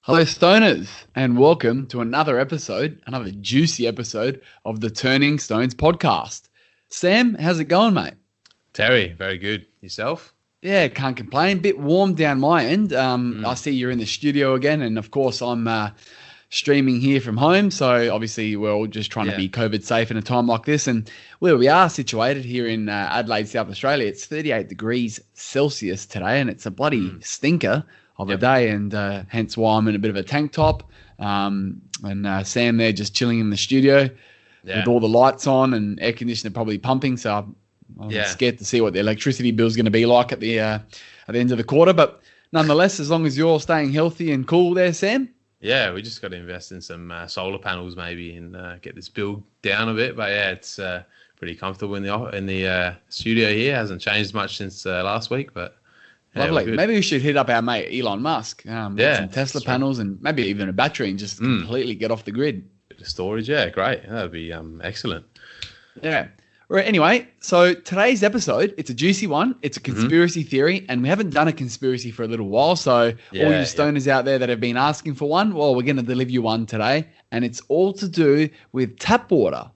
Hello, stoners, and welcome to another juicy episode of the Turning Stones podcast. Sam, how's it going, mate? Terry, very good. Yourself? Yeah, can't complain. Bit warm down my end. I see you're in the studio again, and of course I'm streaming here from home. So obviously we're all just trying to be COVID safe in a time like this. And where we are situated here in Adelaide, South Australia, it's 38 degrees Celsius today, and it's a bloody stinker of a day, and hence why I'm in a bit of a tank top. And Sam there just chilling in the studio with all the lights on and air conditioner probably pumping. So I'm scared to see what the electricity bill is going to be like at the end of the quarter. But nonetheless, as long as you're staying healthy and cool there, Sam. Yeah, we just got to invest in some solar panels maybe and get this bill down a bit. But yeah, it's pretty comfortable in the studio here. Hasn't changed much since last week, but. Yeah, lovely. Maybe we should hit up our mate Elon Musk. Get some Tesla panels and maybe even a battery and just completely get off the grid. Bit of storage, great. That would be excellent. Yeah. Right. Anyway, so today's episode, it's a juicy one. It's a conspiracy theory, and we haven't done a conspiracy for a little while. So all you stoners out there that have been asking for one, well, we're going to deliver you one today, and it's all to do with tap water.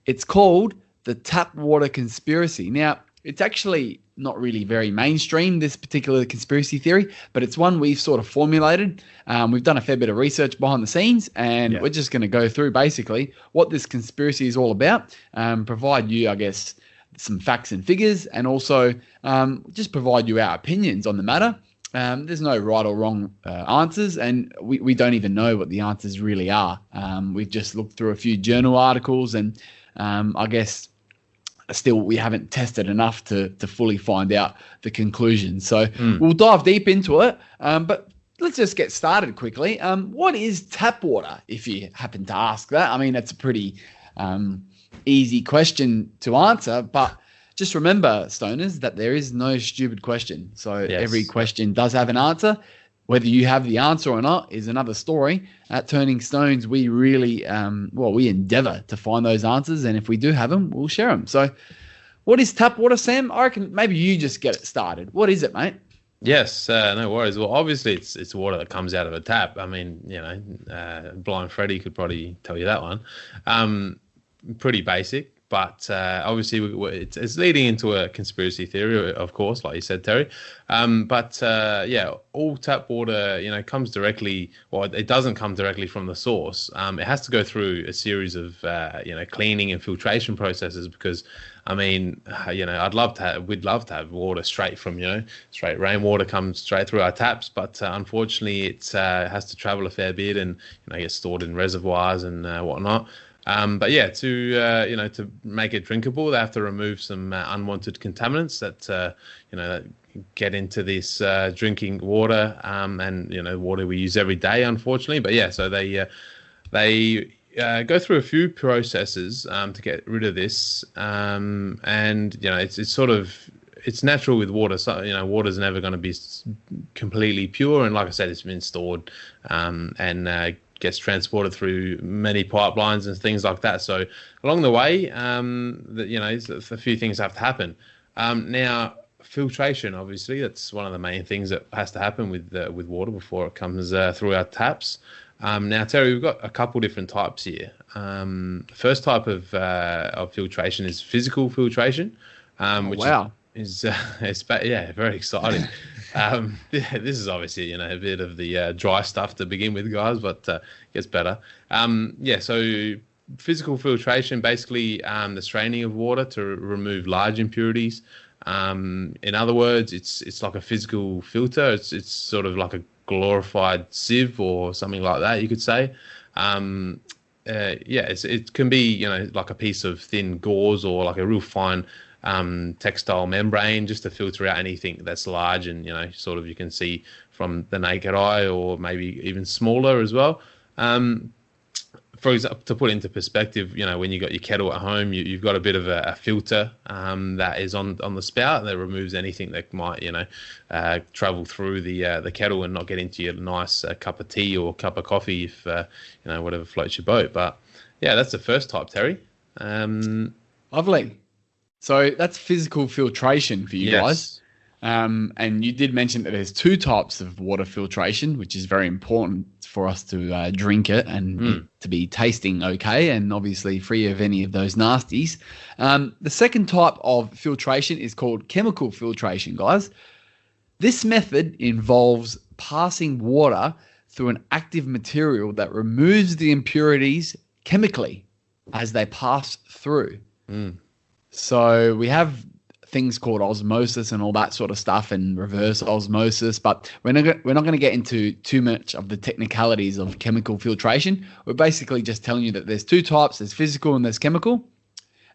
It's called the tap water conspiracy. Now, it's actually not really very mainstream, this particular conspiracy theory, but it's one we've sort of formulated. We've done a fair bit of research behind the scenes, and we're just going to go through basically what this conspiracy is all about, provide you, I guess, some facts and figures, and also just provide you our opinions on the matter. There's no right or wrong answers, and we don't even know what the answers really are. We've just looked through a few journal articles, and I guess still we haven't tested enough to fully find out the conclusion. So we'll dive deep into it, but let's just get started quickly. What is tap water, if you happen to ask that? I mean, that's a pretty easy question to answer, but just remember, stoners, that there is no stupid question. So every question does have an answer. Whether you have the answer or not is another story. At Turning Stones, we really, we endeavour to find those answers, and if we do have them, we'll share them. So what is tap water, Sam? I reckon maybe you just get it started. What is it, mate? Yes, no worries. Well, obviously it's water that comes out of a tap. I mean, Blind Freddy could probably tell you that one. Pretty basic. But obviously, it's leading into a conspiracy theory, of course, like you said, Terry. All tap water, comes directly, or it doesn't come directly from the source. It has to go through a series of, cleaning and filtration processes because, I mean, we'd love to have water straight from, straight rainwater comes straight through our taps. But unfortunately, it has to travel a fair bit and, get stored in reservoirs and whatnot. To make it drinkable, they have to remove some unwanted contaminants that get into this drinking water and water we use every day, unfortunately. But so they go through a few processes to get rid of this, it's natural with water. So water's never going to be completely pure, and like I said, it's been stored and gets transported through many pipelines and things like that. So along the way, a few things have to happen. Now, filtration, obviously, that's one of the main things that has to happen with water before it comes through our taps. Now, Terry, we've got a couple different types here. The first type of filtration is physical filtration, which is very exciting. This is obviously a bit of the dry stuff to begin with, guys, but it gets better. So physical filtration, basically the straining of water to remove large impurities. In other words, it's like a physical filter. It's sort of like a glorified sieve or something like that, you could say. It can be like a piece of thin gauze or like a real fine textile membrane just to filter out anything that's large and you can see from the naked eye, or maybe even smaller as well. For example, to put into perspective, when you got your kettle at home, you've got a bit of a filter that is on the spout that removes anything that might travel through the kettle and not get into your nice cup of tea or cup of coffee if whatever floats your boat. But that's the first type, Terry. Lovely. So that's physical filtration for you guys. And you did mention that there's two types of water filtration, which is very important for us to drink it and it to be tasting okay and obviously free of any of those nasties. The second type of filtration is called chemical filtration, guys. This method involves passing water through an active material that removes the impurities chemically as they pass through. So we have things called osmosis and all that sort of stuff and reverse osmosis, but we're not going to get into too much of the technicalities of chemical filtration. We're basically just telling you that there's two types, there's physical and there's chemical.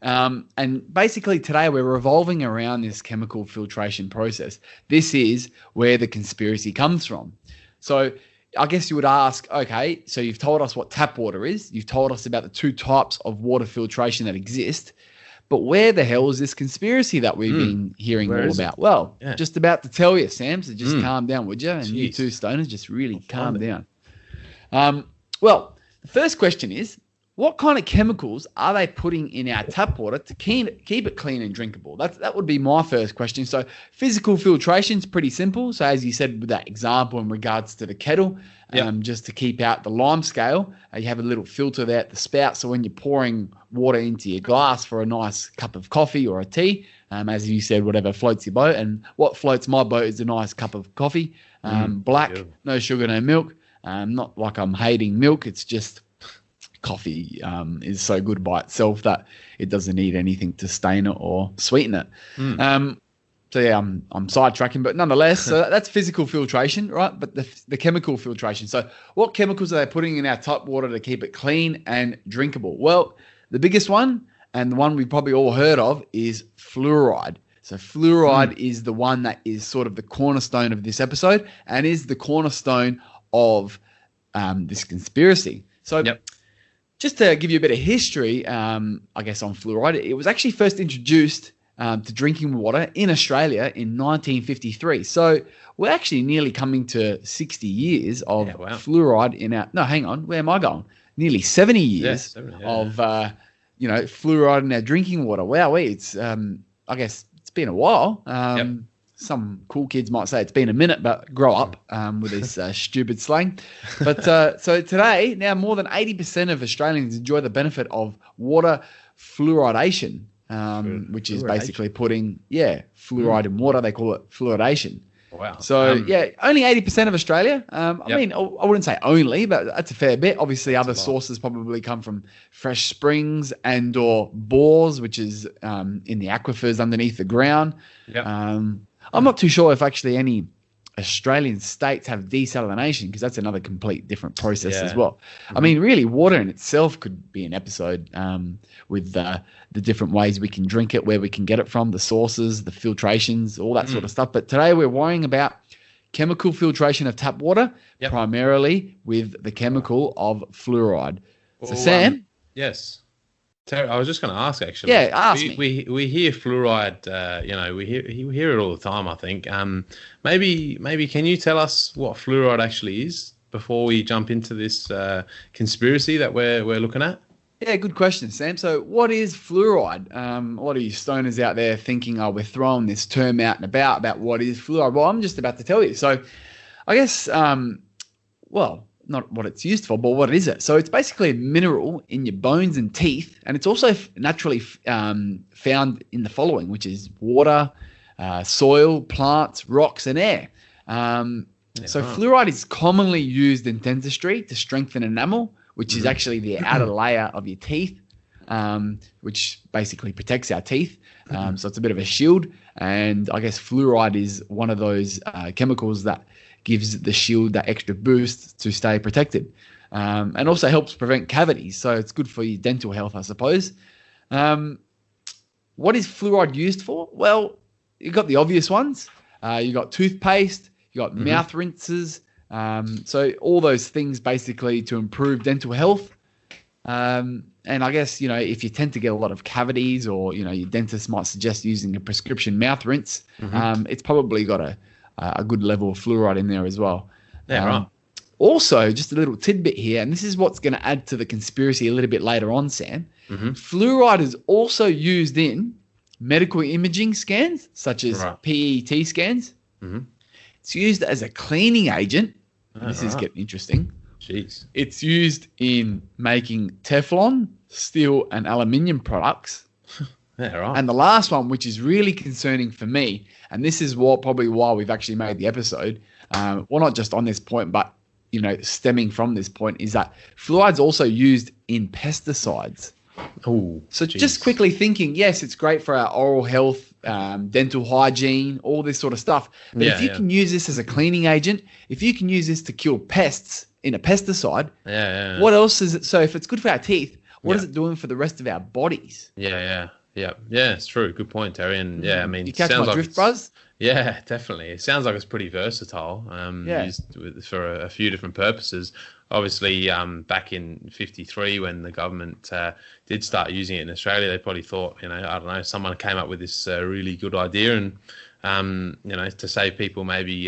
And basically today we're revolving around this chemical filtration process. This is where the conspiracy comes from. So I guess you would ask, okay, so you've told us what tap water is. You've told us about the two types of water filtration that exist. But where the hell is this conspiracy that we've been hearing all about? Well, just about to tell you, Sam, so just calm down, would you? And you two stoners, just really calm down. Well, the first question is, what kind of chemicals are they putting in our tap water to keep it clean and drinkable? That would be my first question. So physical filtration is pretty simple. So as you said with that example in regards to the kettle, just to keep out the lime scale, you have a little filter there at the spout. So when you're pouring water into your glass for a nice cup of coffee or a tea, as you said, whatever floats your boat. And what floats my boat is a nice cup of coffee, black, no sugar, no milk. Not like I'm hating milk. It's just coffee is so good by itself that it doesn't need anything to stain it or sweeten it. So yeah, I'm sidetracking, but nonetheless, so that's physical filtration, right? But the chemical filtration. So what chemicals are they putting in our tap water to keep it clean and drinkable? Well, the biggest one, and the one we've probably all heard of, is fluoride. So fluoride is the one that is sort of the cornerstone of this episode and is the cornerstone of this conspiracy. So just to give you a bit of history, I guess, on fluoride, it was actually first introduced to drinking water in Australia in 1953. So we're actually nearly coming to 60 years of fluoride in our... No, hang on. Where am I going? Nearly 70 years of, fluoride in our drinking water. Wow, it's, I guess it's been a while. Some cool kids might say it's been a minute, but grow up with this stupid slang. But so today, now more than 80% of Australians enjoy the benefit of water fluoridation, which is basically putting, fluoride in water. They call it fluoridation. Wow. So, only 80% of Australia. I mean, I wouldn't say only, but that's a fair bit. Obviously, other sources probably come from fresh springs and or bores, which is in the aquifers underneath the ground. I'm not too sure if actually any Australian states have desalination, because that's another complete different process as well. I mean, really, water in itself could be an episode with the different ways we can drink it, where we can get it from, the sources, the filtrations, all that sort of stuff. But today we're worrying about chemical filtration of tap water, primarily with the chemical of fluoride. So, Sam? Yes. Terry, I was just going to ask, actually. Yeah, ask me. We hear fluoride, we hear it all the time, I think. Maybe can you tell us what fluoride actually is before we jump into this conspiracy that we're looking at? Yeah, good question, Sam. So what is fluoride? A lot of you stoners out there thinking, we're throwing this term out and about what is fluoride. Well, I'm just about to tell you. So I guess, not what it's used for, but what is it? So it's basically a mineral in your bones and teeth, and it's also naturally found in the following, which is water, soil, plants, rocks, and air. So fluoride is commonly used in dentistry to strengthen enamel, which is actually the outer layer of your teeth, which basically protects our teeth. So it's a bit of a shield, and I guess fluoride is one of those chemicals that gives the shield that extra boost to stay protected, and also helps prevent cavities. So it's good for your dental health, I suppose. What is fluoride used for? Well, you've got the obvious ones. You got toothpaste, you got mouth rinses. So all those things basically to improve dental health. And I guess, if you tend to get a lot of cavities, or, your dentist might suggest using a prescription mouth rinse, it's probably got a good level of fluoride in there as well. Right. Also, just a little tidbit here, and this is what's going to add to the conspiracy a little bit later on, Sam. Fluoride is also used in medical imaging scans, such as PET scans. Mm-hmm. It's used as a cleaning agent. This is right. getting interesting. Jeez. It's used in making Teflon, steel, and aluminium products. Yeah, right. And the last one, which is really concerning for me, and this is probably why we've actually made the episode, well, not just on this point, but stemming from this point, is that fluoride's also used in pesticides. Oh, so just quickly thinking, yes, it's great for our oral health, dental hygiene, all this sort of stuff. But if you can use this as a cleaning agent, if you can use this to kill pests in a pesticide, what else is it? So if it's good for our teeth, what is it doing for the rest of our bodies? Yeah, it's true. Good point, Terry. And I mean, you catch my drift, bros? Yeah, definitely. It sounds like it's pretty versatile. Used for a few different purposes. Obviously, back in '53, when the government did start using it in Australia, they probably thought, I don't know, someone came up with this really good idea, and to save people maybe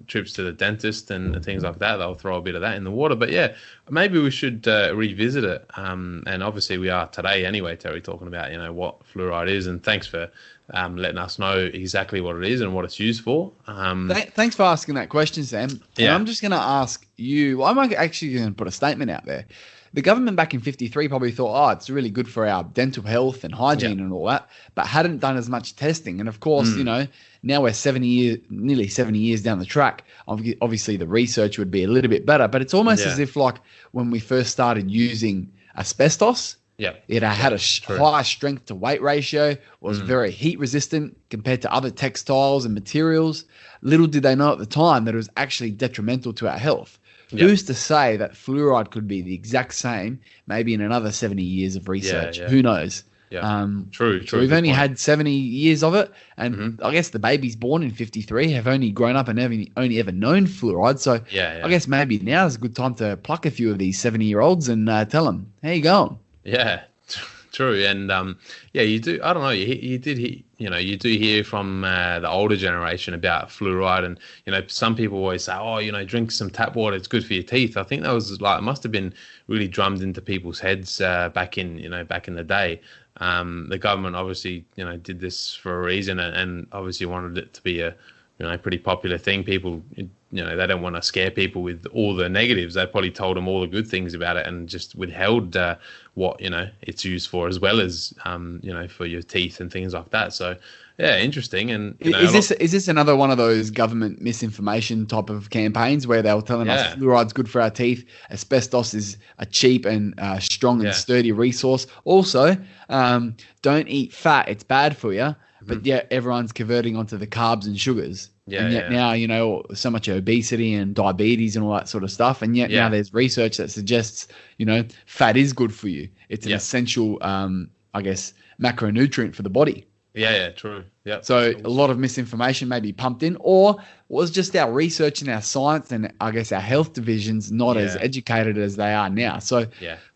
trips to the dentist and things like that, they'll throw a bit of that in the water. But yeah, maybe we should revisit it. And obviously we are today anyway, Terry, talking about, what fluoride is. And thanks for letting us know exactly what it is and what it's used for. Thanks for asking that question, Sam. And I'm just going to ask you, I'm actually going to put a statement out there. The government back in '53 probably thought, it's really good for our dental health and hygiene and all that, but hadn't done as much testing. And of course, now we're nearly 70 years down the track. Obviously, the research would be a little bit better, but it's almost as if like when we first started using asbestos, it had a high strength to weight ratio, was very heat resistant compared to other textiles and materials. Little did they know at the time that it was actually detrimental to our health. Who's to say that fluoride could be the exact same, maybe in another 70 years of research? Who knows? True. So we've only had 70 years of it, and I guess the babies born in '53 have only grown up and only ever known fluoride. So I guess maybe now is a good time to pluck a few of these 70-year-olds and tell them, how you going? Yeah, true. And you do. I don't know. You do hear from the older generation about fluoride, and some people always say, drink some tap water, it's good for your teeth. I think that was it must have been really drummed into people's heads back in the day. The government obviously did this for a reason, and obviously wanted it to be a pretty popular thing. People they don't want to scare people with all the negatives. They probably told them all the good things about it and just withheld what it's used for, as well as for your teeth and things like that. So interesting. And is this another one of those government misinformation type of campaigns where they were telling us fluoride's good for our teeth, asbestos is a cheap and strong and sturdy resource. Also, don't eat fat; it's bad for you. But everyone's converting onto the carbs and sugars. And yet now, so much obesity and diabetes and all that sort of stuff. And yet now there's research that suggests, fat is good for you. It's an essential, macronutrient for the body. Yeah, true. Yeah. So a lot of misinformation may be pumped in, or was just our research and our science and I guess our health divisions not as educated as they are now. So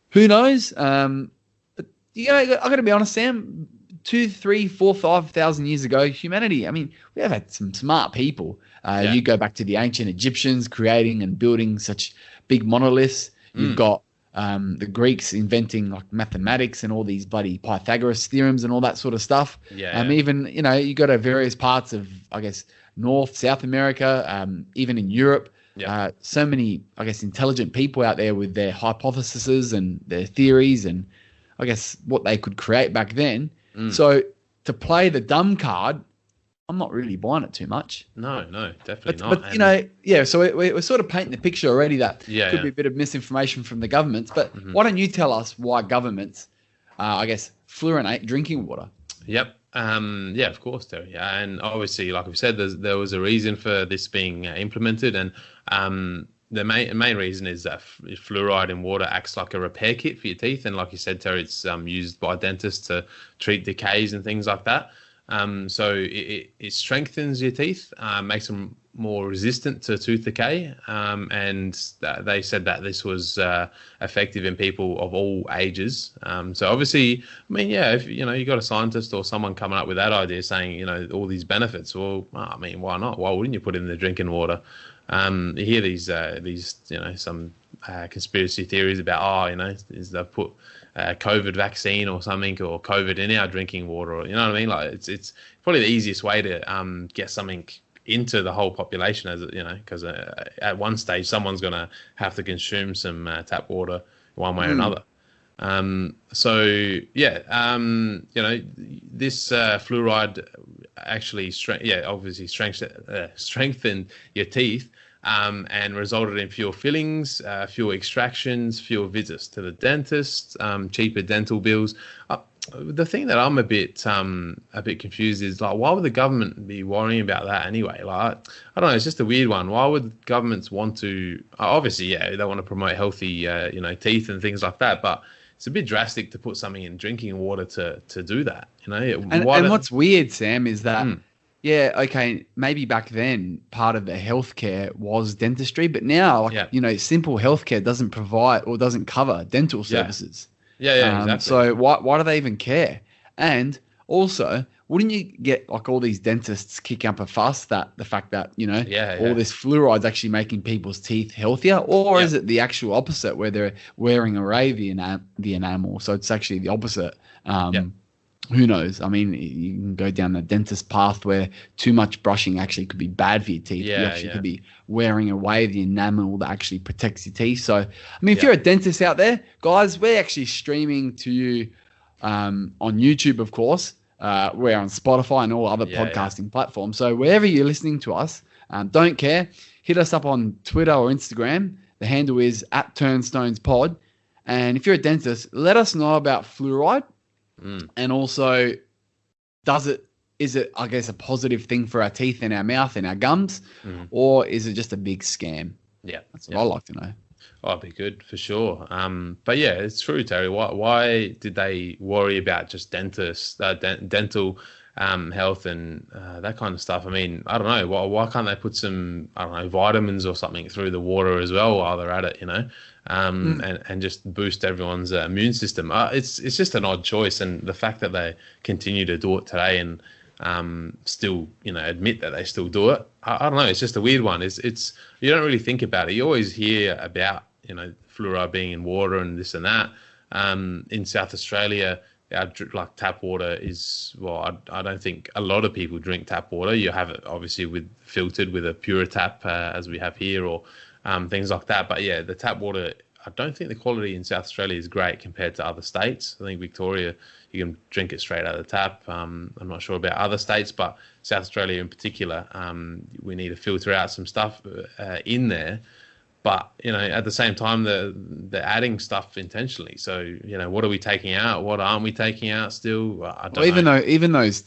who knows? But I got to be honest, Sam. 2, 3, 4, 5,000 years ago, humanity, I mean, we have had some smart people. You go back to the ancient Egyptians creating and building such big monoliths. You've got the Greeks inventing like mathematics and all these bloody Pythagoras theorems and all that sort of stuff. Even, you go to various parts of, I guess, North, South America, even in Europe. So many, I guess, intelligent people out there with their hypotheses and their theories and, I guess, what they could create back then. So to play the dumb card, I'm not really buying it too much. No, definitely not. But so we're sort of painting the picture already that could be a bit of misinformation from the governments. But why don't you tell us why governments, fluorinate drinking water? Yep. Of course, Terry. And obviously, like we said, there was a reason for this being implemented, and the main reason is that fluoride in water acts like a repair kit for your teeth, and like you said, Terry, it's used by dentists to treat decays and things like that. So it strengthens your teeth, makes them more resistant to tooth decay, and they said that this was effective in people of all ages. So obviously, I mean, if you got a scientist or someone coming up with that idea saying all these benefits, well, I mean, why not? Why wouldn't you put it in the drinking water? You hear these some conspiracy theories about, is they've put COVID vaccine or something, or COVID in our drinking water, or, you know what I mean? Like it's probably the easiest way to get something into the whole population, as because at one stage someone's going to have to consume some tap water one way or another. This fluoride actually strengthened your teeth, and resulted in fewer fillings, fewer extractions, fewer visits to the dentist, cheaper dental bills. The thing that I'm a bit confused is, like, why would the government be worrying about that anyway? Like, I don't know, it's just a weird one. Why would governments want to? Obviously, they want to promote healthy, teeth and things like that, but it's a bit drastic to put something in drinking water to do that. And what's weird, Sam, is that maybe back then part of the healthcare was dentistry, but now, simple healthcare doesn't provide or doesn't cover dental services. Exactly. So why do they even care? And also, wouldn't you get like all these dentists kicking up a fuss that the fact that all this fluoride's actually making people's teeth healthier, or is it the actual opposite where they're wearing away the enamel? So it's actually the opposite. Who knows? I mean, you can go down the dentist path where too much brushing actually could be bad for your teeth. You actually could be wearing away the enamel that actually protects your teeth. So, I mean, if you're a dentist out there, guys, we're actually streaming to you on YouTube, of course. We're on Spotify and all other podcasting platforms. So wherever you're listening to us, don't care. Hit us up on Twitter or Instagram. The handle is @TurnstonesPod. And if you're a dentist, let us know about fluoride. And also, is it, I guess, a positive thing for our teeth and our mouth and our gums, or is it just a big scam? Yeah, that's what I like to know. Oh, it'd be good for sure. But yeah, it's true, Terry. Why did they worry about just dental health and that kind of stuff? I mean, I don't know. Why can't they put some, I don't know, vitamins or something through the water as well while they're at it? And just boost everyone's immune system. It's just an odd choice, and the fact that they continue to do it today and still admit that they still do it. I don't know. It's just a weird one. It's you don't really think about it. You always hear about fluoride being in water and this and that. In South Australia, our tap water is, I don't think a lot of people drink tap water. You have it obviously filtered with a pure tap as we have here, or things like that. But yeah, the tap water, I don't think the quality in South Australia is great compared to other states. I think Victoria, you can drink it straight out of the tap. I'm not sure about other states, but South Australia in particular, we need to filter out some stuff in there. But, at the same time, they're adding stuff intentionally. So, what are we taking out? What aren't we taking out still? I don't know. Even those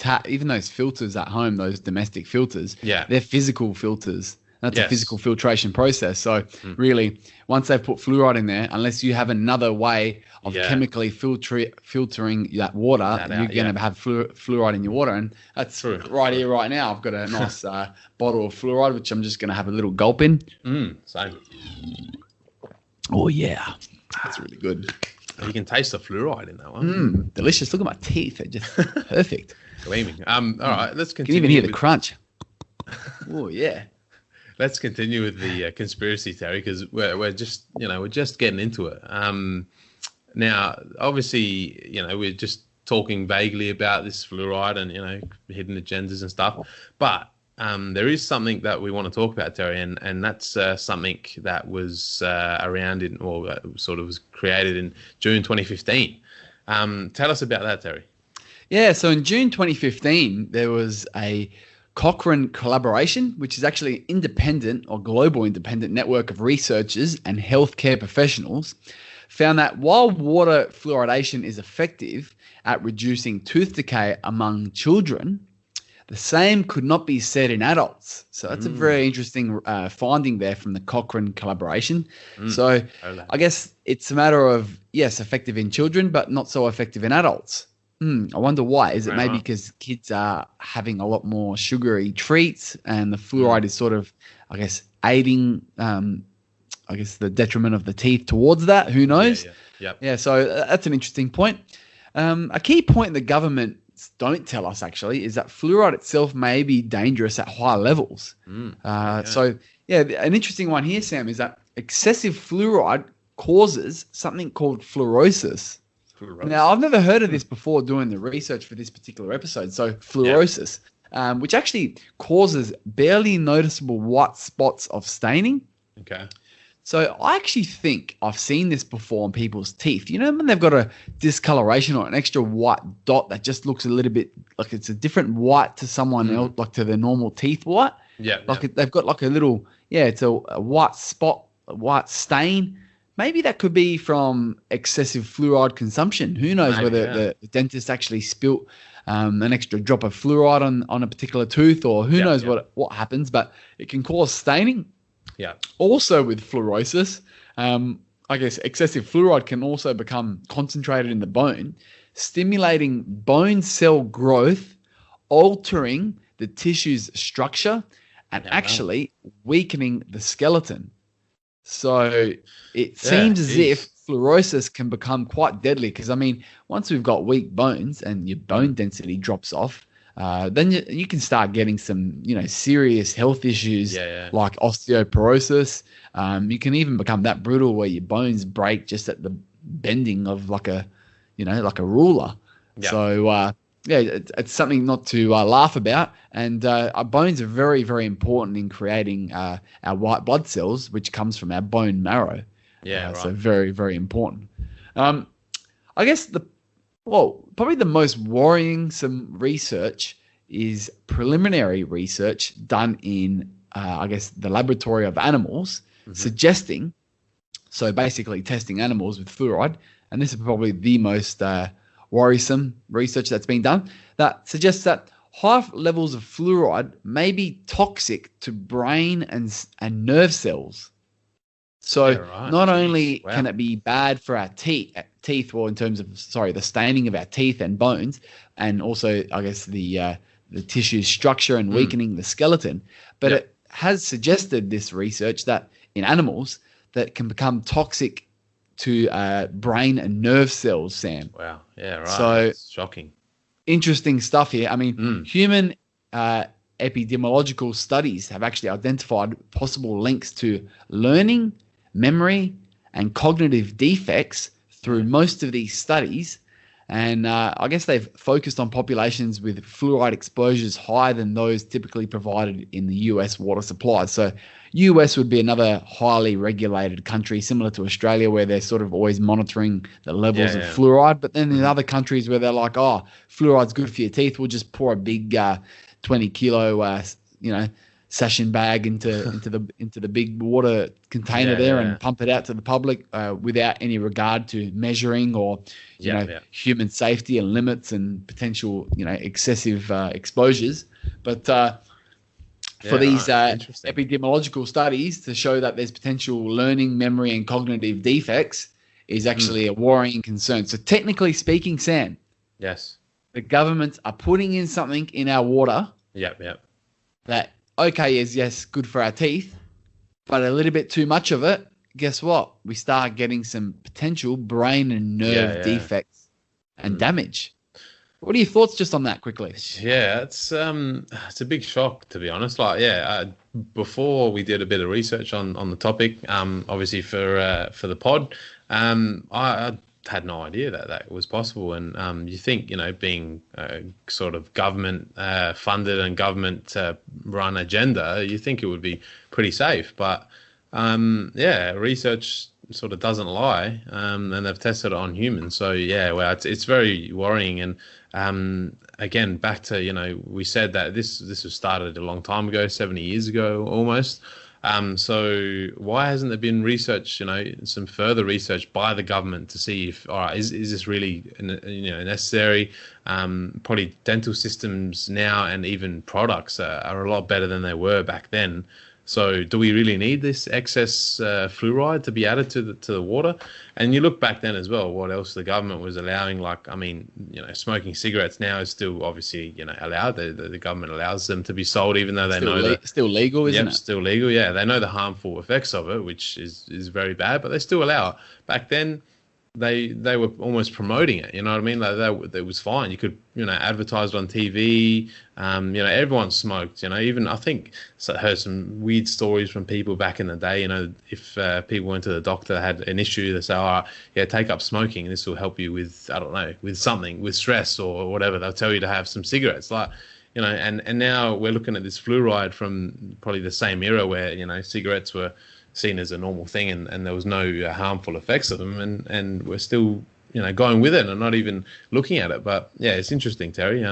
filters at home, those domestic filters, they're physical filters. That's a physical filtration process. So really, once they've put fluoride in there, unless you have another way of chemically filtering that water, you're going to have fluoride in your water. And that's right here, right now. I've got a nice bottle of fluoride, which I'm just going to have a little gulp in. Same. Oh, yeah. That's really good. You can taste the fluoride in that one. Delicious. Look at my teeth. They're just perfect. Gleaming. All right, let's continue. You can even hear the crunch. Oh, yeah. Let's continue with the conspiracy theory, because we're just getting into it. Now, obviously, we're just talking vaguely about this fluoride and hidden agendas and stuff, but there is something that we want to talk about, Terry, and that's something that was around sort of was created in June 2015. Tell us about that, Terry. Yeah, so in June 2015, there was a Cochrane collaboration, which is actually an independent or global independent network of researchers and healthcare professionals, found that while water fluoridation is effective at reducing tooth decay among children, the same could not be said in adults. So that's a very interesting finding there from the Cochrane collaboration. So I guess it's a matter of, yes, effective in children, but not so effective in adults. I wonder why. Is it maybe because kids are having a lot more sugary treats and the fluoride is sort of, I guess, aiding, the detriment of the teeth towards that? Who knows? Yeah, so that's an interesting point. A key point the government don't tell us, actually, is that fluoride itself may be dangerous at high levels. So, an interesting one here, Sam, is that excessive fluoride causes something called fluorosis. Now, I've never heard of this before doing the research for this particular episode. So fluorosis, which actually causes barely noticeable white spots of staining. Okay. So I actually think I've seen this before on people's teeth. You know, when they've got a discoloration or an extra white dot that just looks a little bit like it's a different white to someone else, like to their normal teeth white. Yeah. Like they've got like a little, it's a white spot, a white stain. Maybe that could be from excessive fluoride consumption. Who knows whether the dentist actually spilt an extra drop of fluoride on a particular tooth, or who knows what happens, but it can cause staining. Yeah. Also with fluorosis, I guess excessive fluoride can also become concentrated in the bone, stimulating bone cell growth, altering the tissue's structure, and actually weakening the skeleton. So it seems as if fluorosis can become quite deadly because, I mean, once we've got weak bones and your bone density drops off, then you can start getting some, serious health issues like osteoporosis. You can even become that brittle where your bones break just at the bending of like a ruler. Yeah. So, it's something not to laugh about. And our bones are very, very important in creating our white blood cells, which comes from our bone marrow. So very, very important. I guess probably the most worrying research is preliminary research done in, the laboratory of animals, suggesting, so basically testing animals with fluoride, and this is probably the most worrisome research that's been done, that suggests that high levels of fluoride may be toxic to brain and nerve cells. So not only can it be bad for our teeth, or in terms of, the staining of our teeth and bones, and also, I guess, the tissue structure and weakening the skeleton, but it has suggested, this research, that in animals that can become toxic to brain and nerve cells, Sam. Wow. Yeah, right. So that's shocking. Interesting stuff here. I mean, human epidemiological studies have actually identified possible links to learning, memory, and cognitive defects through most of these studies. And I guess they've focused on populations with fluoride exposures higher than those typically provided in the US water supply. So US would be another highly regulated country, similar to Australia, where they're sort of always monitoring the levels of fluoride. But then in other countries where they're like, fluoride's good for your teeth, we'll just pour a big 20-kilo, session bag into the big water container and pump it out to the public without any regard to measuring or human safety and limits and potential excessive exposures. But for these epidemiological studies to show that there's potential learning, memory, and cognitive defects is actually a worrying concern. So technically speaking, Sam, the governments are putting in something in our water that is yes, good for our teeth, but a little bit too much of it, guess what? We start getting some potential brain and nerve defects and damage. What are your thoughts just on that quickly? Yeah, it's a big shock, to be honest. Before we did a bit of research on the topic, obviously for the pod, I had no idea that was possible. And you think, being sort of government funded and government run agenda, you think it would be pretty safe. But research sort of doesn't lie, and they've tested it on humans. So it's very worrying. And again, back to we said that this was started a long time ago, 70 years ago almost. So why hasn't there been research, some further research by the government to see if, is this really, necessary? Probably dental systems now and even products are a lot better than they were back then. So do we really need this excess fluoride to be added to the water? And you look back then as well, what else the government was allowing, smoking cigarettes now is still obviously, allowed. The government allows them to be sold, even though they know that still legal, isn't it? Still legal, yeah. They know the harmful effects of it, which is very bad, but they still allow it. Back then, they were almost promoting it. You know what I mean? Like that was fine. You could advertise it on TV. Everyone smoked. Even I think heard some weird stories from people back in the day. If people went to the doctor, had an issue, they say, "Oh, yeah, take up smoking. This will help you with with something, with stress or whatever." They'll tell you to have some cigarettes, and now we're looking at this fluoride from probably the same era where cigarettes were seen as a normal thing and there was no harmful effects of them, and we're still going with it and not even looking at it. But yeah, it's interesting, Terry.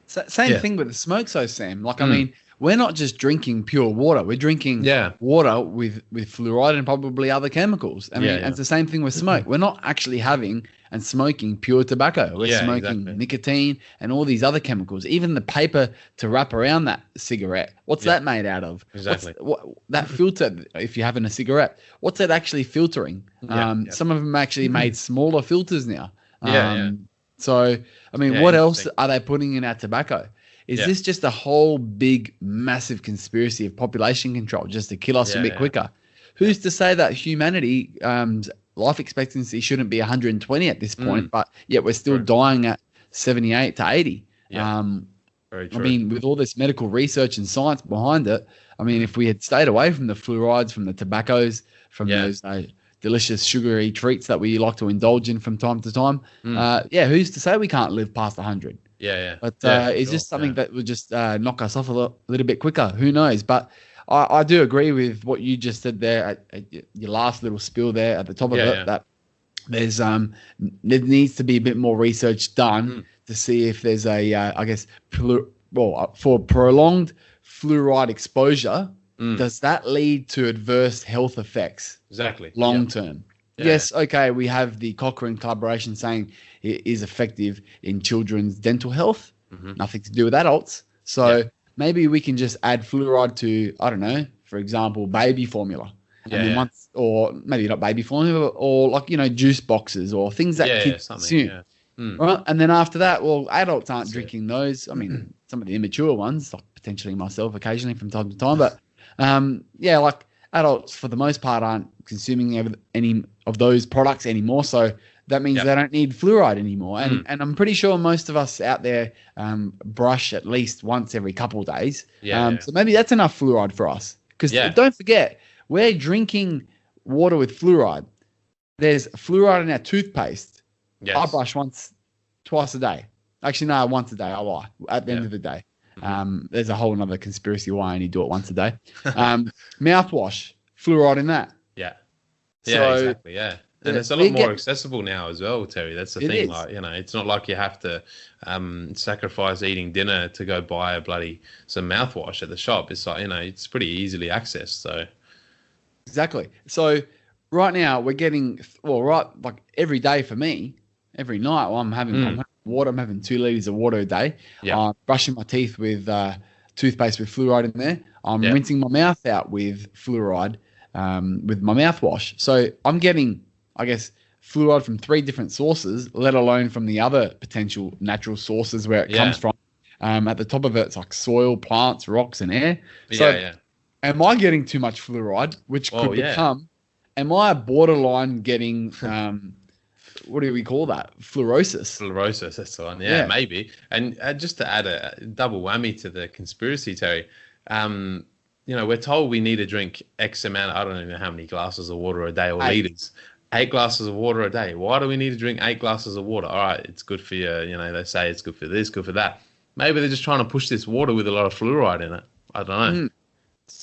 Same thing with the smoke, so Sam. Like, I mean, we're not just drinking pure water. We're drinking water with fluoride and probably other chemicals. I mean, and it's the same thing with smoke. We're not actually having and smoking pure tobacco. We're smoking nicotine and all these other chemicals. Even the paper to wrap around that cigarette, what's that made out of? Exactly. That filter, if you're having a cigarette, what's that actually filtering? Some of them actually made smaller filters now. So, I mean, what else are they putting in our tobacco? Is this just a whole big, massive conspiracy of population control just to kill us a bit quicker? Who's to say that humanity life expectancy shouldn't be 120 at this point, but yet we're still dying at 78 to 80. Very true. I mean, with all this medical research and science behind it, I mean, if we had stayed away from the fluorides, from the tobaccos, from those delicious sugary treats that we like to indulge in from time to time, who's to say we can't live past 100? But it's just something that would just knock us off a little bit quicker. Who knows? But I do agree with what you just said there at your last little spiel there at the top of it, that there's there needs to be a bit more research done to see if there's a for prolonged fluoride exposure, does that lead to adverse health effects? Exactly. Long term. Yes, okay, we have the Cochrane collaboration saying it is effective in children's dental health, nothing to do with adults. So maybe we can just add fluoride to, I don't know, for example, baby formula. Or maybe not baby formula, or juice boxes or things that kids consume. Right? And then after that, well, adults aren't drinking those. I mean, some of the immature ones, like potentially myself occasionally from time to time. But adults for the most part aren't consuming any of those products anymore. So that means they don't need fluoride anymore. And I'm pretty sure most of us out there brush at least once every couple of days. So maybe that's enough fluoride for us. Because don't forget, we're drinking water with fluoride. There's fluoride in our toothpaste. I brush twice a day. Actually, no, once a day. I lie. At the end of the day. There's a whole other conspiracy why I only do it once a day. Mouthwash, fluoride in that. Exactly. And it's a lot more accessible now as well, Terry. That's the thing. Like, it's not like you have to sacrifice eating dinner to go buy some mouthwash at the shop. It's like, it's pretty easily accessed. So exactly. So right now we're getting like every day for me, every night I'm having water. I'm having 2 liters of water a day. I'm brushing my teeth with toothpaste with fluoride in there. I'm rinsing my mouth out with fluoride with my mouthwash. So I'm getting, I guess, fluoride from 3 different sources, let alone from the other potential natural sources where it comes from. At the top of it, it's like soil, plants, rocks, and air. So am I getting too much fluoride, which could become, am I borderline getting, what do we call that? Fluorosis. Fluorosis, that's the one. Yeah, maybe. And just to add a double whammy to the conspiracy, Terry, we're told we need to drink X amount, I don't even know how many glasses of water a day or liters. 8 glasses of water a day. Why do we need to drink 8 glasses of water? All right, it's good for you. They say it's good for this, good for that. Maybe they're just trying to push this water with a lot of fluoride in it. I don't know.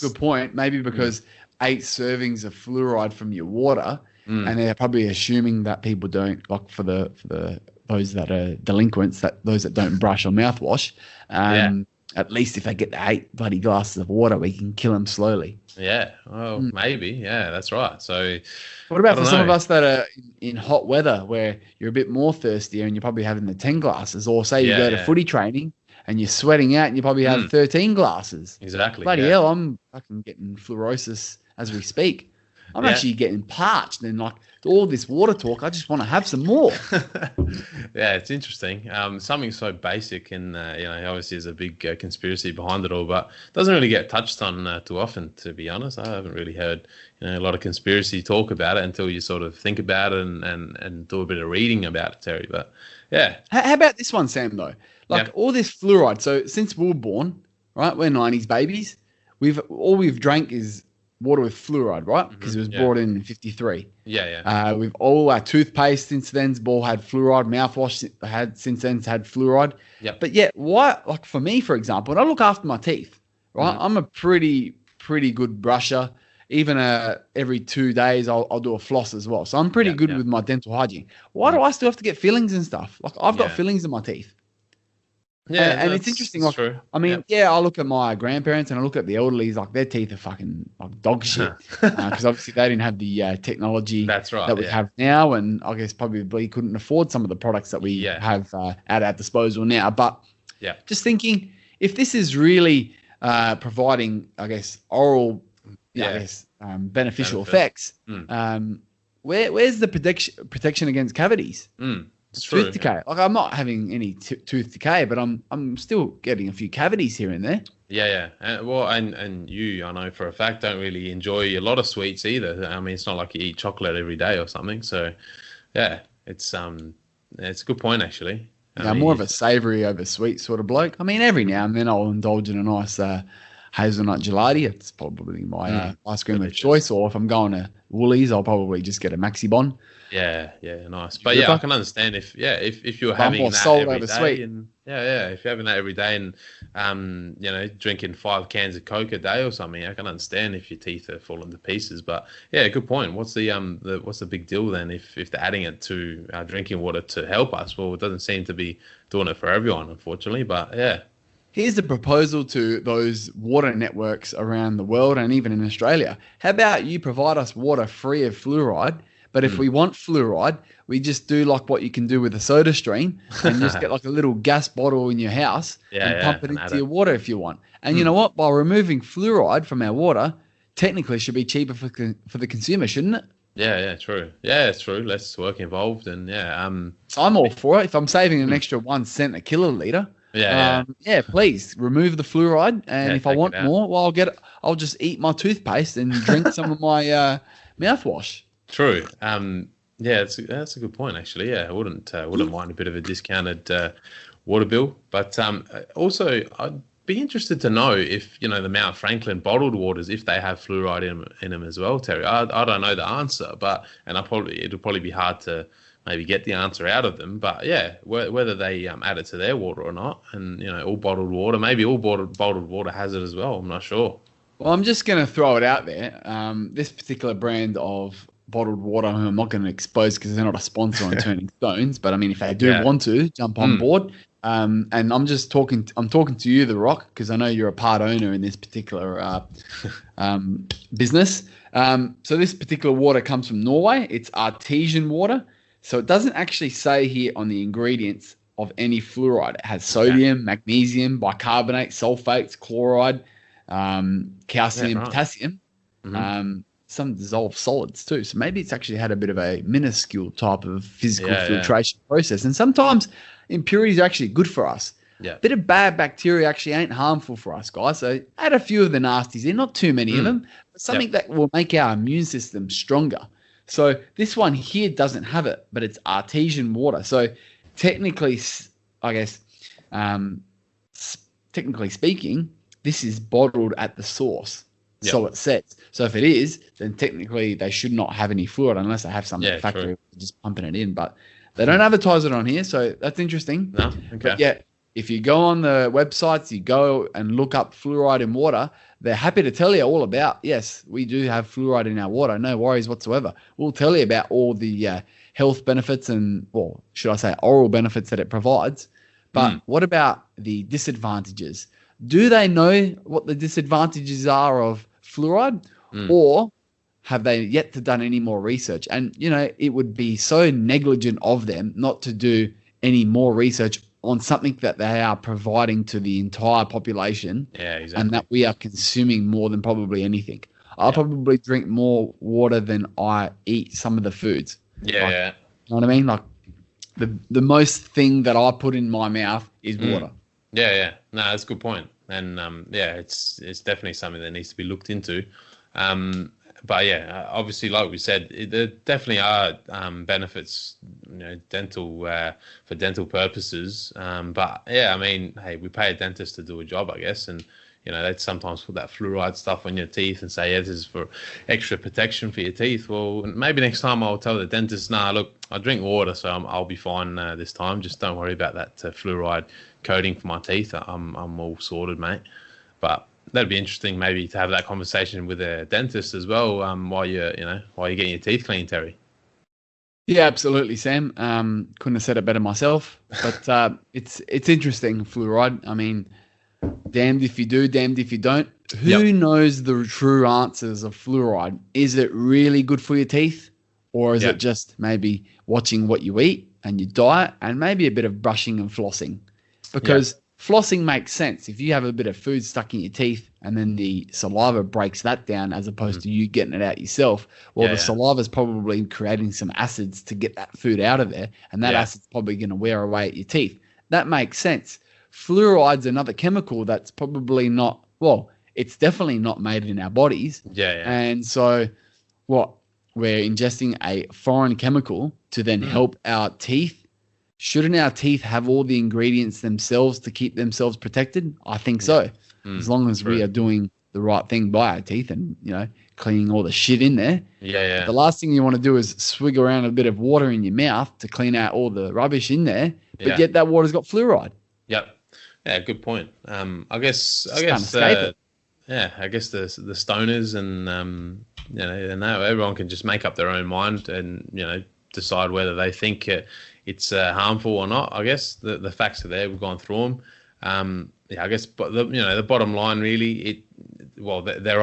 Good point. Maybe because 8 servings of fluoride from your water, and they're probably assuming that people don't, like for the those that are delinquents, those that don't brush or mouthwash. At least if they get the 8 bloody glasses of water, we can kill them slowly. Yeah, well, maybe. Yeah, that's right. So what about for some of us that are in hot weather where you're a bit more thirstier and you're probably having the 10 glasses, or say you go to footy training and you're sweating out and you probably have 13 glasses. Exactly. Bloody hell, I'm fucking getting fluorosis as we speak. I'm actually getting parched, and like all this water talk, I just want to have some more. Yeah, it's interesting. Something so basic, and obviously there's a big conspiracy behind it all, but it doesn't really get touched on too often, to be honest. I haven't really heard a lot of conspiracy talk about it until you sort of think about it and do a bit of reading about it, Terry. But yeah, how about this one, Sam? Though, like all this fluoride. So since we were born, right, we're 90s babies. We've drank is water with fluoride, right? Because it was brought in 53. We've all our toothpaste since then's all had fluoride. Mouthwash since then's had fluoride. Yep. But yet, why? Like for me, for example, when I look after my teeth, right? I'm a pretty good brusher. Even every 2 days, I'll do a floss as well. So I'm pretty good with my dental hygiene. Why do I still have to get fillings and stuff? Like I've got fillings in my teeth. Yeah, and it's interesting. Like, true. I mean, I look at my grandparents and I look at the elderlies. Like their teeth are fucking like dog shit because obviously they didn't have the technology that we have now, and I guess probably couldn't afford some of the products that we have at our disposal now. But just thinking, if this is really providing, I guess, oral, beneficial effects, where's the protection against cavities? Tooth decay. Like I'm not having any tooth decay, but I'm still getting a few cavities here and there. Yeah. And you, I know for a fact, don't really enjoy a lot of sweets either. I mean, it's not like you eat chocolate every day or something. So, yeah, it's a good point actually. I'm more of a savoury over sweet sort of bloke. I mean, every now and then I'll indulge in a nice hazelnut gelati. It's probably my ice cream of choice. Or if I'm going to Woolies, I'll probably just get a Maxi Bon. Yeah, nice. But I can understand if you're having that every day, sweet. And if you're having that every day and drinking 5 cans of Coke a day or something, I can understand if your teeth are falling to pieces. But yeah, good point. What's the big deal then if they're adding it to our drinking water to help us? Well, it doesn't seem to be doing it for everyone, unfortunately. But yeah. Here's the proposal to those water networks around the world and even in Australia. How about you provide us water free of fluoride? But if we want fluoride, we just do like what you can do with a soda stream and just get like a little gas bottle in your house and pump it into your water if you want. And you know what? By removing fluoride from our water, technically it should be cheaper for the consumer, shouldn't it? Yeah, true. Yeah, it's true. Less work involved and So I'm all for it. If I'm saving an extra 1 cent a kiloliter, please remove the fluoride. And if I want more, well, I'll just eat my toothpaste and drink some of my mouthwash. True. That's a good point actually. Yeah, I wouldn't mind a bit of a discounted water bill, but also I'd be interested to know if the Mount Franklin bottled waters, if they have fluoride in them as well, Terry. I don't know the answer, but it'll probably be hard to maybe get the answer out of them. But yeah, whether they add it to their water or not, and all bottled water, maybe all bottled water has it as well. I'm not sure. Well, I'm just going to throw it out there. This particular brand of bottled water, who I'm not going to expose because they're not a sponsor on Turning Stones, but I mean, if they do want to jump on board, and I'm talking to you, The Rock, because I know you're a part owner in this particular business. So this particular water comes from Norway. It's artesian water, so it doesn't actually say here on the ingredients of any fluoride. It has sodium, magnesium, bicarbonate, sulfates, chloride, calcium, potassium. Some dissolved solids too. So maybe it's actually had a bit of a minuscule type of physical filtration process. And sometimes impurities are actually good for us. Yeah. A bit of bad bacteria actually ain't harmful for us, guys. So add a few of the nasties in, not too many of them, but something that will make our immune system stronger. So this one here doesn't have it, but it's artesian water. So technically, I guess, technically speaking, this is bottled at the source. Yep. So it says. So if it is, then technically they should not have any fluoride unless they have some factory just pumping it in. But they don't advertise it on here, so that's interesting. No, okay. But if you go on the websites, you go and look up fluoride in water, they're happy to tell you all about, yes, we do have fluoride in our water. No worries whatsoever. We'll tell you about all the health benefits and, well, should I say oral benefits that it provides. But what about the disadvantages? Do they know what the disadvantages are of fluoride, or have they yet to done any more research? And, it would be so negligent of them not to do any more research on something that they are providing to the entire population, exactly. and that we are consuming more than probably anything. I probably drink more water than I eat some of the foods. Yeah, Like, yeah. you know what I mean? Like the most thing that I put in my mouth is water. Yeah, yeah. No, that's a good point. And yeah, it's definitely something that needs to be looked into. But yeah, obviously, like we said, there definitely are benefits, dental for dental purposes. But yeah, I mean, hey, we pay a dentist to do a job, I guess, and they'd sometimes put that fluoride stuff on your teeth and say, yeah, this is for extra protection for your teeth. Well, maybe next time I'll tell the dentist, nah, look, I drink water, so I'll be fine this time. Just don't worry about that fluoride coating for my teeth. I'm all sorted, mate. But that'd be interesting, maybe, to have that conversation with a dentist as well, while you're getting your teeth clean, Terry. Yeah, absolutely, Sam. Couldn't have said it better myself. But it's interesting, fluoride. I mean, damned if you do, damned if you don't. Who knows the true answers of fluoride? Is it really good for your teeth? Or is it just maybe watching what you eat and your diet and maybe a bit of brushing and flossing? Because flossing makes sense. If you have a bit of food stuck in your teeth and then the saliva breaks that down as opposed to you getting it out yourself, well, the saliva is probably creating some acids to get that food out of there, and that acid's probably going to wear away at your teeth. That makes sense. Fluoride's another chemical that's probably not, well, it's definitely not made in our bodies. And so we're ingesting a foreign chemical to then help our teeth. Shouldn't our teeth have all the ingredients themselves to keep themselves protected? I think so. As long as we are doing the right thing by our teeth and, cleaning all the shit in there. But the last thing you want to do is swig around a bit of water in your mouth to clean out all the rubbish in there, but yet that water's got fluoride. Yep. Yeah, good point. I guess the stoners and and now everyone can just make up their own mind and decide whether they think it's harmful or not. I guess the facts are there. We've gone through them. I guess, but the bottom line really, there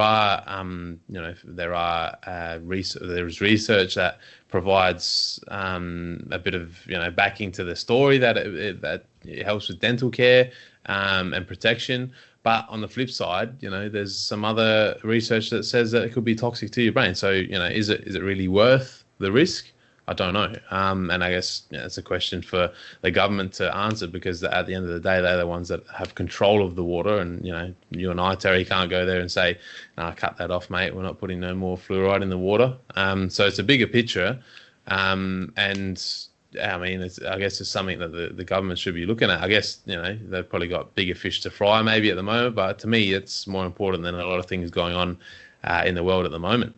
is research that provides a bit of backing to the story that it helps with dental care and protection. But on the flip side, there's some other research that says that it could be toxic to your brain. So is it really worth the risk? I don't know. And I guess it's a question for the government to answer, because at the end of the day, they're the ones that have control of the water. And, you and I, Terry, can't go there and say, "No, cut that off, mate. We're not putting no more fluoride in the water." So it's a bigger picture. And I mean, I guess it's something that the government should be looking at. I guess, they've probably got bigger fish to fry maybe at the moment. But to me, it's more important than a lot of things going on in the world at the moment.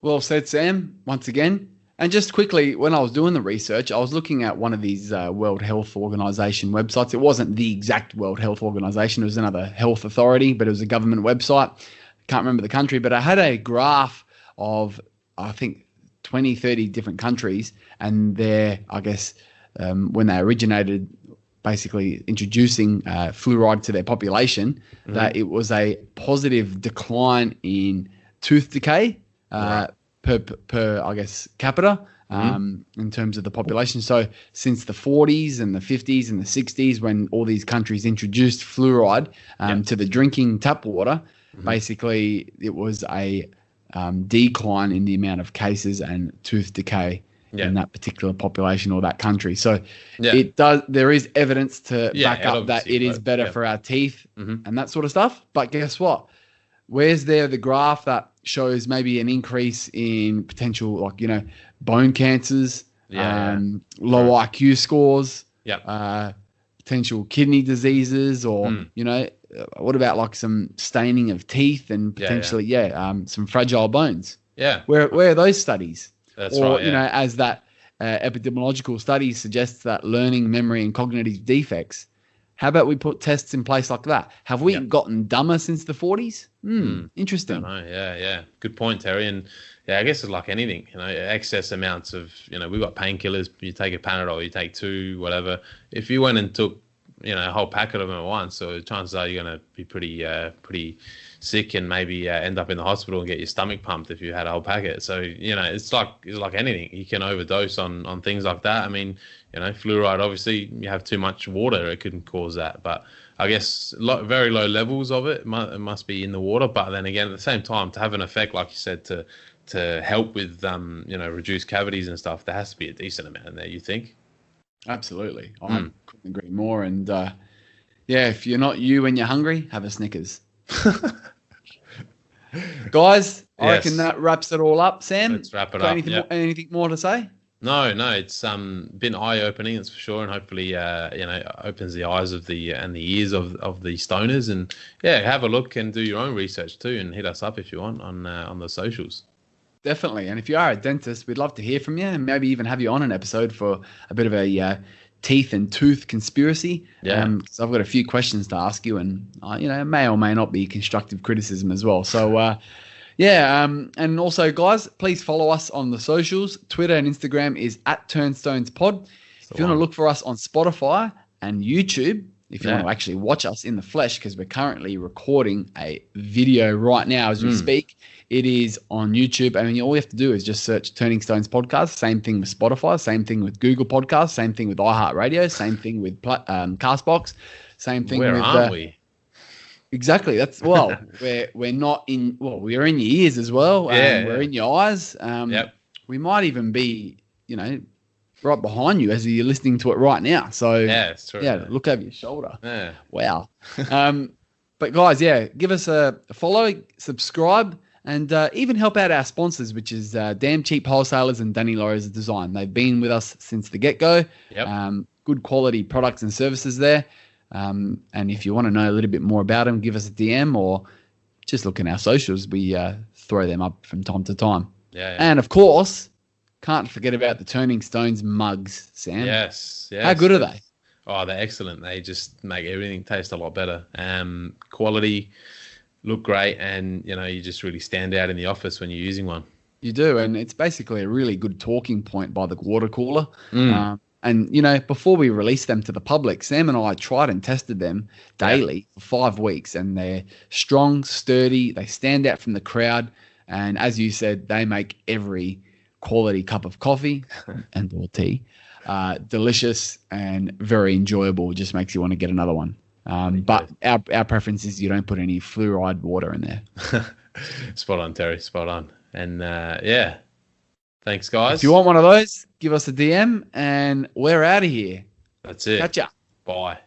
Well said, Sam, once again. And just quickly, when I was doing the research, I was looking at one of these World Health Organization websites. It wasn't the exact World Health Organization. It was another health authority, but it was a government website. Can't remember the country, but I had a graph of, I think, 20, 30 different countries. And their, I guess, when they originated, basically introducing fluoride to their population, that it was a positive decline in tooth decay. Per I guess capita in terms of the population. So since the 40s and the 50s and the 60s, when all these countries introduced fluoride to the drinking tap water, basically it was a decline in the amount of cases and tooth decay in that particular population or that country. So there is evidence to back up that it is better for our teeth and that sort of stuff. But guess what? Where's there the graph that shows maybe an increase in potential, bone cancers, low IQ scores, potential kidney diseases, or, what about some staining of teeth and potentially, some fragile bones? Yeah. Where are those studies? That's right. As that epidemiological study suggests that learning, memory, and cognitive defects. How about we put tests in place like that? Have we gotten dumber since the 40s? Interesting. I don't know. Yeah. Good point, Terry. And I guess it's like anything, excess amounts of, we've got painkillers. You take a Panadol, you take two, whatever. If you went and took, a whole packet of them at once, so chances are you're going to be pretty sick and maybe end up in the hospital and get your stomach pumped if you had a whole packet. So, it's like anything. You can overdose on things like that. I mean, fluoride, obviously, you have too much water, it can cause that. But I guess very low levels of it must be in the water. But then again, at the same time, to have an effect, like you said, to help with reduce cavities and stuff, there has to be a decent amount in there. You think? Absolutely, I couldn't agree more. And if you're not you when you're hungry, have a Snickers. Guys, I reckon that wraps it all up. Sam, let's wrap it up. Anything more to say? No, it's been eye-opening, that's for sure, and hopefully opens the eyes of the ears of the stoners, and have a look and do your own research too, and hit us up if you want on the socials. Definitely, and if you are a dentist, we'd love to hear from you, and maybe even have you on an episode for a bit of a teeth and tooth conspiracy. So I've got a few questions to ask you, and it may or may not be constructive criticism as well. So. And also, guys, please follow us on the socials. Twitter and Instagram is @TurnstonesPod. If you want to look for us on Spotify and YouTube, if you want to actually watch us in the flesh, because we're currently recording a video right now as we speak, it is on YouTube. I mean, all you have to do is just search Turning Stones Podcast. Same thing with Spotify. Same thing with Google Podcasts. Same thing with iHeartRadio. Same thing with Castbox. Same thing with... Where aren't we? Exactly. That's we're not in. Well, we're in your ears as well. We're in your eyes. We might even be, right behind you as you're listening to it right now. So it's true. Look over your shoulder. Yeah. Wow. But guys, give us a follow, subscribe, and even help out our sponsors, which is Damn Cheap Wholesalers and Danny Laura's Design. They've been with us since the get-go. Good quality products and services there. And if you want to know a little bit more about them, give us a DM or just look in our socials. We throw them up from time to time. And of course, can't forget about the Turning Stones mugs, Sam. Yes. How good are they? Oh, they're excellent. They just make everything taste a lot better. Quality, look great, and you just really stand out in the office when you're using one. You do, and it's basically a really good talking point by the water cooler. And, before we release them to the public, Sam and I tried and tested them daily for 5 weeks, and they're strong, sturdy, they stand out from the crowd, and as you said, they make every quality cup of coffee and or tea delicious and very enjoyable. It just makes you want to get another one. But our preference is you don't put any fluoride water in there. Spot on, Terry, spot on. And, thanks, guys. If you want one of those, give us a DM, and we're out of here. That's it. Catch ya. Bye.